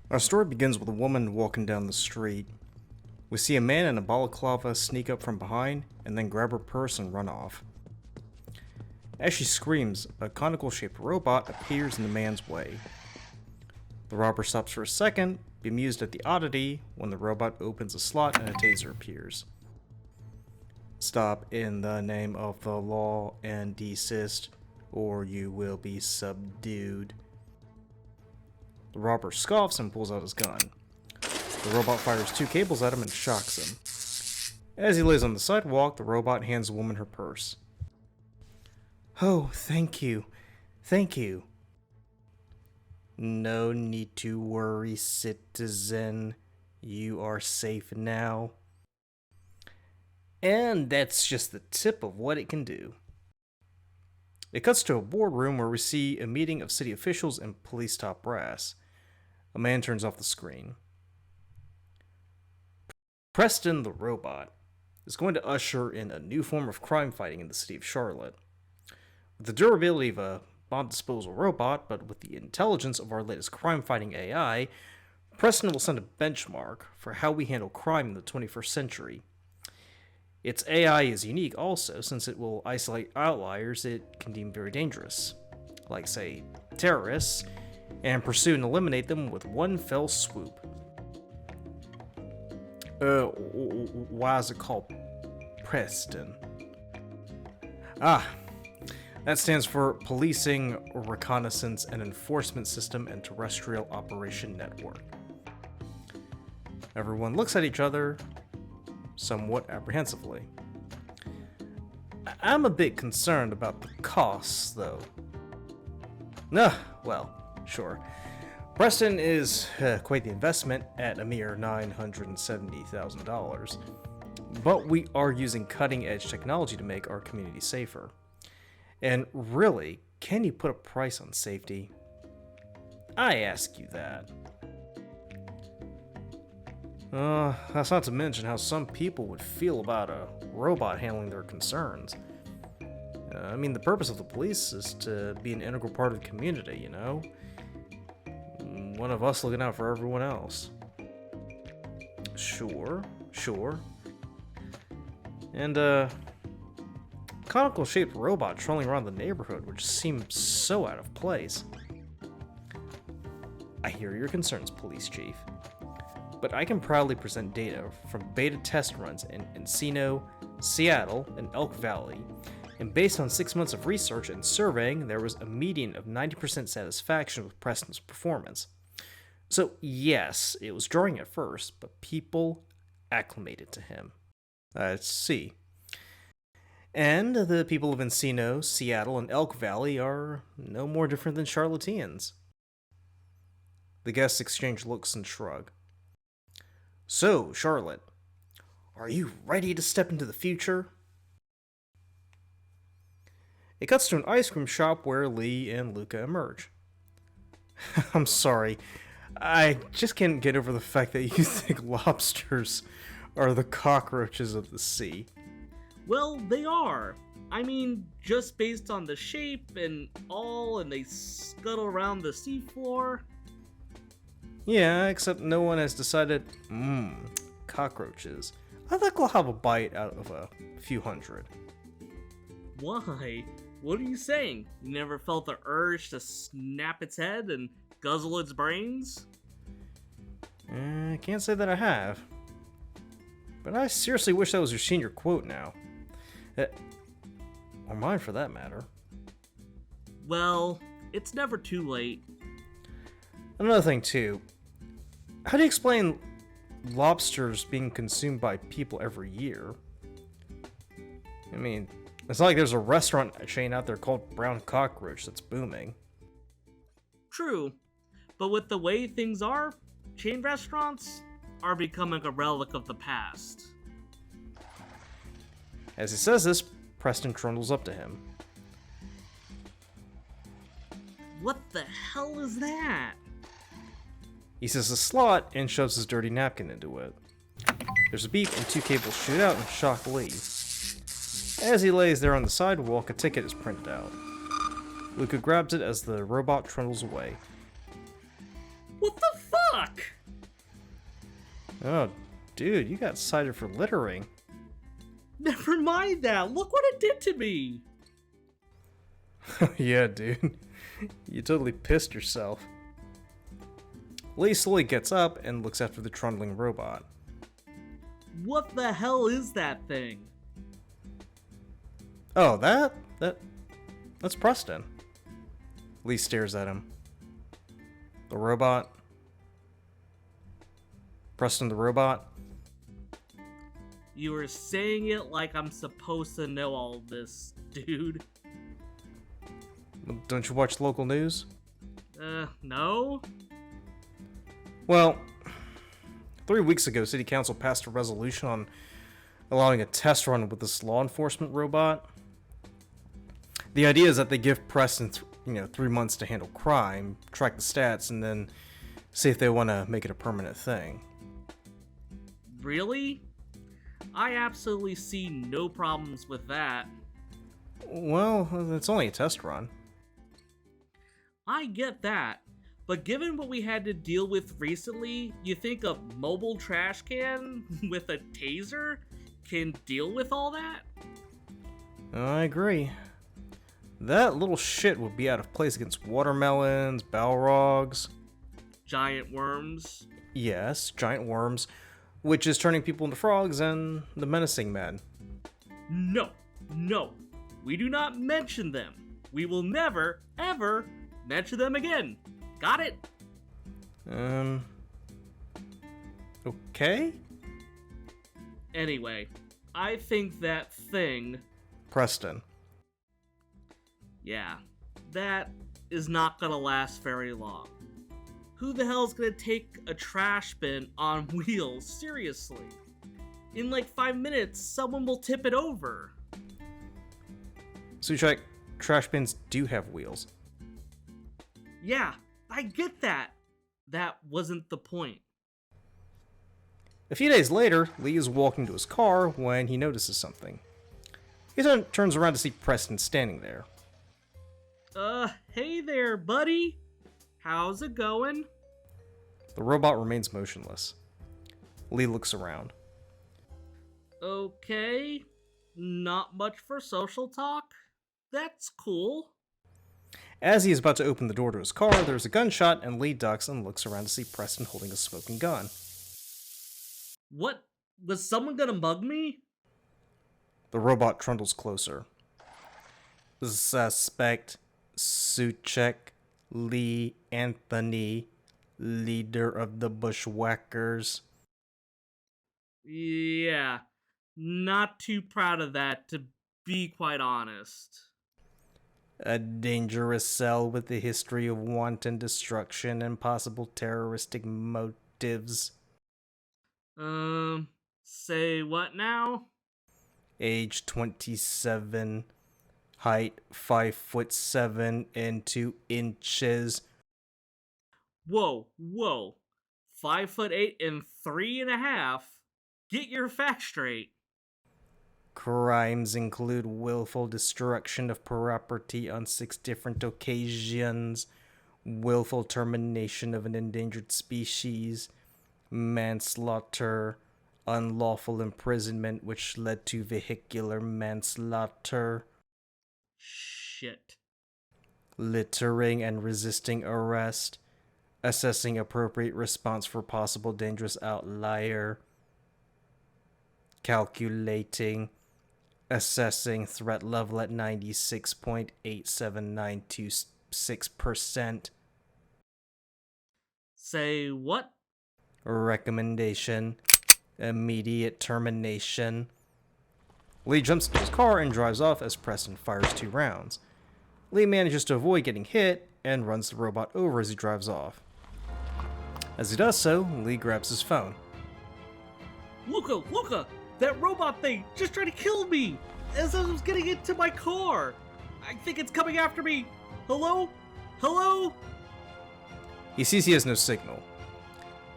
Our story begins with a woman walking down the street. We see a man in a balaclava sneak up from behind and then grab her purse and run off. As she screams, a conical-shaped robot appears in the man's way. The robber stops for a second, bemused at the oddity, when the robot opens a slot and a taser appears. Stop in the name of the law and desist, or you will be subdued. The robber scoffs and pulls out his gun. The robot fires 2 cables at him and shocks him. As he lays on the sidewalk, the robot hands the woman her purse. "Oh, thank you. Thank you." "No need to worry, citizen. You are safe now." And that's just the tip of what it can do. It cuts to a boardroom where we see a meeting of city officials and police top brass. A man turns off the screen. Preston the robot is going to usher in a new form of crime fighting in the city of Charlotte. With the durability of a bomb disposal robot, but with the intelligence of our latest crime fighting AI, Preston will set a benchmark for how we handle crime in the 21st century. Its AI is unique also, since it will isolate outliers it can deem very dangerous, like, say, terrorists, and pursue and eliminate them with one fell swoop. Why is it called Preston? That stands for Policing, Reconnaissance, and Enforcement System and Terrestrial Operation Network. Everyone looks at each other somewhat apprehensively. I'm a bit concerned about the costs, though. Well, sure. Preston is quite the investment at a mere $970,000. But we are using cutting-edge technology to make our community safer. And really, can you put a price on safety? I ask you that. That's not to mention how some people would feel about a robot handling their concerns. The purpose of the police is to be an integral part of the community, you know? One of us looking out for everyone else. Sure. And, conical-shaped robot trolling around the neighborhood, which seems so out of place. I hear your concerns, Police Chief. But I can proudly present data from beta test runs in Encino, Seattle, and Elk Valley, and based on 6 months of research and surveying, there was a median of 90% satisfaction with Preston's performance. So yes, it was jarring at first, but people acclimated to him. Let's see. And the people of Encino, Seattle, and Elk Valley are no more different than Charlotteans. The guests exchange looks and shrug. So, Charlotte, are you ready to step into the future? It cuts to an ice cream shop where Lee and Luka emerge. I'm sorry, I just can't get over the fact that you think lobsters are the cockroaches of the sea. Well, they are. Just based on the shape and all, and they scuttle around the seafloor. Yeah, except no one has decided, cockroaches. I think I'll have a bite out of a few hundred. Why? What are you saying? You never felt the urge to snap its head and guzzle its brains? I can't say that I have. But I seriously wish that was your senior quote now. Or mine for that matter. Well, it's never too late. Another thing too. How do you explain lobsters being consumed by people every year? It's not like there's a restaurant chain out there called Brown Cockroach that's booming. True. But with the way things are, chain restaurants are becoming a relic of the past. As he says this, Preston trundles up to him. What the hell is that? He says a slot and shoves his dirty napkin into it. There's a beep and 2 cables shoot out and shock Lee. As he lays there on the sidewalk, a ticket is printed out. Luka grabs it as the robot trundles away. What the fuck? Yuck! Oh, dude, you got cited for littering. Never mind that. Look what it did to me. Yeah, dude. You totally pissed yourself. Lee slowly gets up and looks after the trundling robot. What the hell is that thing? Oh, that's Preston. Lee stares at him. The robot. Preston the robot. You were saying it like I'm supposed to know all this, dude. Don't you watch local news? No? Well, 3 weeks ago, City Council passed a resolution on allowing a test run with this law enforcement robot. The idea is that they give Preston, 3 months to handle crime, track the stats, and then see if they want to make it a permanent thing. Really? I absolutely see no problems with that. Well, it's only a test run. I get that, but given what we had to deal with recently, you think a mobile trash can with a taser can deal with all that? I agree. That little shit would be out of place against watermelons, balrogs. Giant worms? Yes, giant worms, which is turning people into frogs, and the menacing men. No, we do not mention them. We will never, ever mention them again. Got it? Okay? Anyway, I think that thing, Preston. yeah, that is not gonna last very long. Who the hell's gonna take a trash bin on wheels? Seriously. In like 5 minutes, someone will tip it over. So you check, trash bins do have wheels. Yeah, I get that. That wasn't the point. A few days later, Lee is walking to his car when he notices something. He turns around to see Preston standing there. Hey there, buddy. How's it going? The robot remains motionless. Lee looks around. Okay, not much for social talk. That's cool. As he is about to open the door to his car, there's a gunshot, and Lee ducks and looks around to see Preston holding a smoking gun. What? Was someone gonna mug me? The robot trundles closer. Suspect Suchek Lee Anthony, leader of the Bushwackers. Yeah, not too proud of that, to be quite honest. A dangerous cell with a history of wanton destruction and possible terroristic motives. Say what now? Age 27. Height 5'7" and 2 inches. Whoa. 5'8" and 3.5". Get your facts straight. Crimes include willful destruction of property on 6 different occasions, willful termination of an endangered species, manslaughter, unlawful imprisonment which led to vehicular manslaughter, Shit. littering and resisting arrest, assessing appropriate response for possible dangerous outlier, calculating, assessing threat level at 96.87926%. Say what? Recommendation, immediate termination. Lee jumps into his car and drives off as Preston fires 2 rounds. Lee manages to avoid getting hit and runs the robot over as he drives off. As he does so, Lee grabs his phone. Luka! That robot thing just tried to kill me as I was getting into my car. I think it's coming after me. Hello? He sees he has no signal.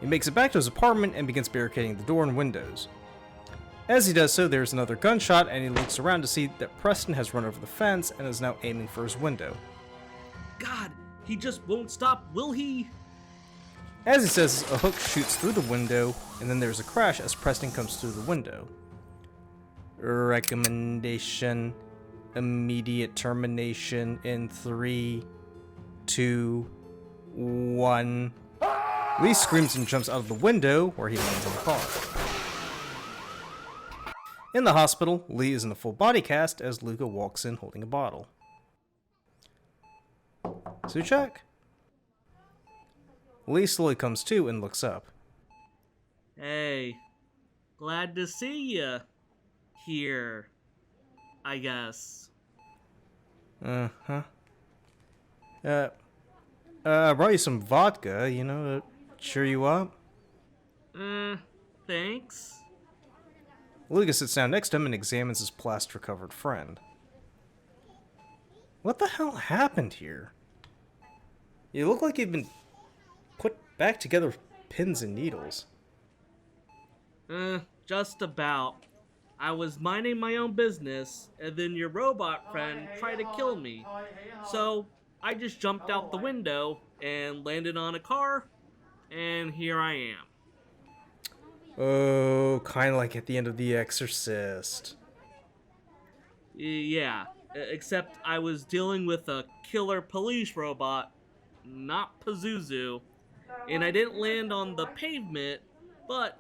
He makes it back to his apartment and begins barricading the door and windows. As he does so, there's another gunshot, and he looks around to see that Preston has run over the fence and is now aiming for his window. God, he just won't stop, will he? As he says, a hook shoots through the window, and then there's a crash as Preston comes through the window. Recommendation: immediate termination in 3, 2, 1. Lee screams and jumps out of the window, where he lands in the car. In the hospital, Lee is in a full body cast as Luka walks in holding a bottle. Suchak? Lee slowly comes to and looks up. Hey, glad to see ya here, I guess. Uh-huh. I brought you some vodka, to cheer you up. Thanks. Luka sits down next to him and examines his plaster-covered friend. What the hell happened here? You look like you've been put back together with pins and needles. Just about. I was minding my own business, and then your robot friend tried to kill me. So, I just jumped out the window and landed on a car, and here I am. Oh, kind of like at the end of The Exorcist. Yeah, except I was dealing with a killer police robot, not Pazuzu, and I didn't land on the pavement, but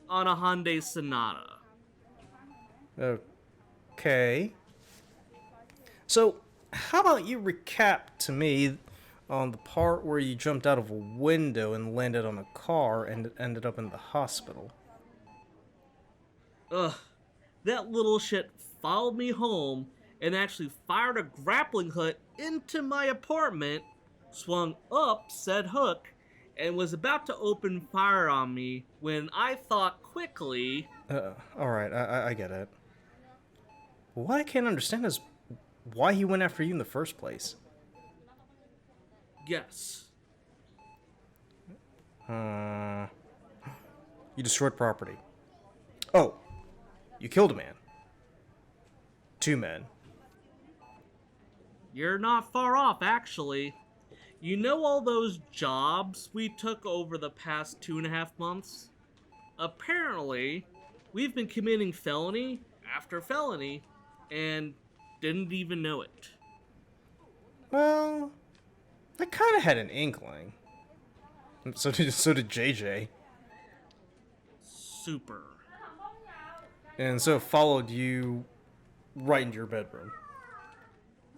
on a Hyundai Sonata. Okay. So, how about you recap to me on the part where you jumped out of a window and landed on a car and ended up in the hospital? Ugh, that little shit followed me home and actually fired a grappling hook into my apartment, swung up said hook, and was about to open fire on me when I thought quickly... Alright, I get it. What I can't understand is why he went after you in the first place. Yes. You destroyed property. Oh, you killed a man. 2 men. You're not far off, actually. You know all those jobs we took over the past 2.5 months? Apparently, we've been committing felony after felony and didn't even know it. Well, I kind of had an inkling. So did JJ. Super. And so followed you right into your bedroom.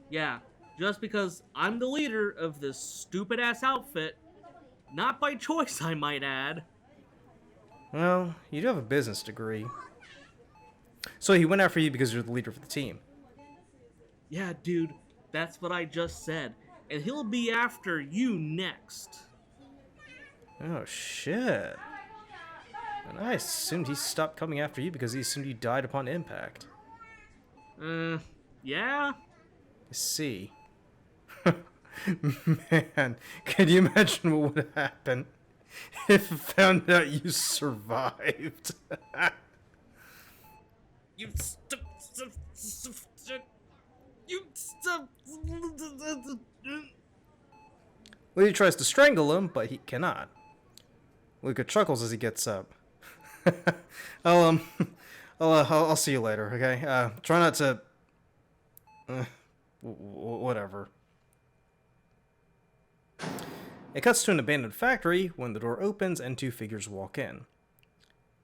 Yeah, just because I'm the leader of this stupid-ass outfit. Not by choice, I might add. Well, you do have a business degree. So he went after you because you're the leader of the team. Yeah, dude, that's what I just said. And he'll be after you next. Oh, shit. And I assumed he stopped coming after you because he assumed you died upon impact. Yeah? I see. Man, can you imagine what would happen if it found out you survived? Lee tries to strangle him, but he cannot. Luka chuckles as he gets up. I'll see you later, okay? Try not to... whatever. It cuts to an abandoned factory when the door opens and 2 figures walk in.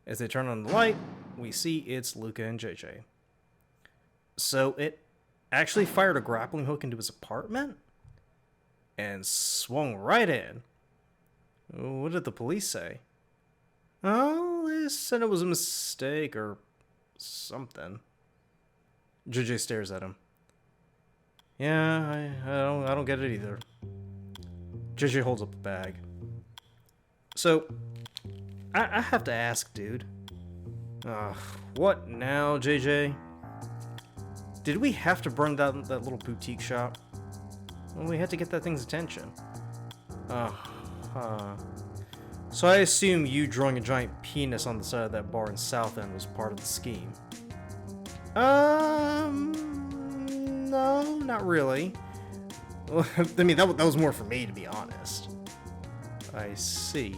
As they turn on the light, we see it's Luka and JJ. So it actually fired a grappling hook into his apartment? And swung right in. What did the police say? Oh, they said it was a mistake or something. JJ stares at him. Yeah, I don't get it either. JJ holds up the bag. So, I have to ask, dude. What now, JJ? Did we have to burn down that little boutique shop? Well, we had to get that thing's attention. So I assume you drawing a giant penis on the side of that bar in South End was part of the scheme. No, not really. I mean, that was more for me, to be honest. I see.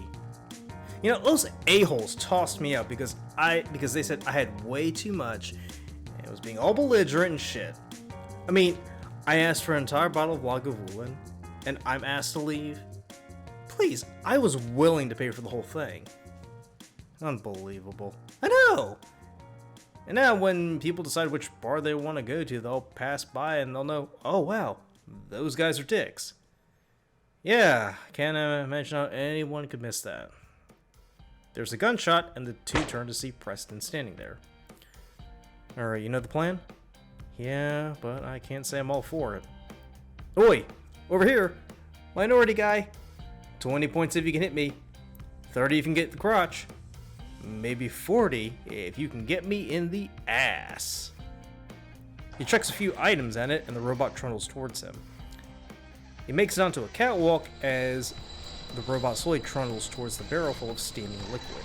You know, those a-holes tossed me out because they said I had way too much and it was being all belligerent and shit. I mean, I asked for an entire bottle of Lagavulin and I'm asked to leave. Please, I was willing to pay for the whole thing. Unbelievable. I know! And now when people decide which bar they want to go to, they'll pass by and they'll know, oh wow, those guys are dicks. Yeah, can't imagine how anyone could miss that. There's a gunshot, and the two turn to see Preston standing there. Alright, you know the plan? Yeah, but I can't say I'm all for it. Oi! Over here! Minority guy! 20 points if you can hit me. 30 if you can get the crotch. Maybe 40 if you can get me in the ass. He chucks a few items at it, and the robot trundles towards him. He makes it onto a catwalk as the robot slowly trundles towards the barrel full of steaming liquid.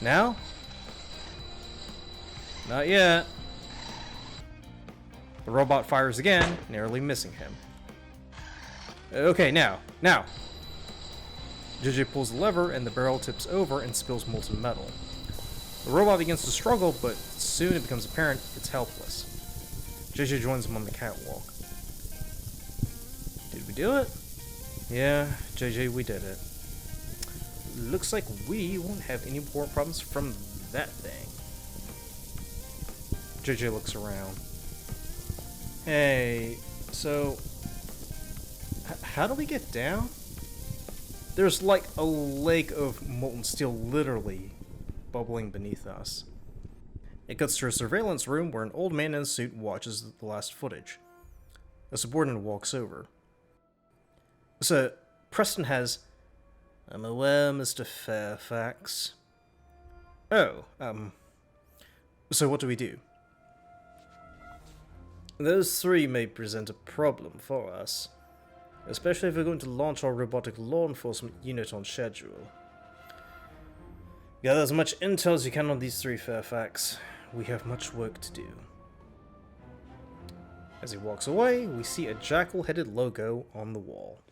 Now? Not yet. The robot fires again, narrowly missing him. Okay, now. JJ pulls the lever and the barrel tips over and spills molten metal. The robot begins to struggle, but soon it becomes apparent it's helpless. JJ joins him on the catwalk. Did we do it? Yeah, JJ, we did it. Looks like we won't have any more problems from that thing. JJ looks around. Hey, so how do we get down? There's like a lake of molten steel literally bubbling beneath us. It cuts to a surveillance room where an old man in a suit watches the last footage. A subordinate walks over. So, Preston has... I'm aware, Mr. Fairfax. Oh, so what do we do? Those three may present a problem for us. Especially if we're going to launch our robotic law enforcement unit on schedule. Gather as much intel as you can on these three, Fairfax. We have much work to do. As he walks away, we see a jackal-headed logo on the wall.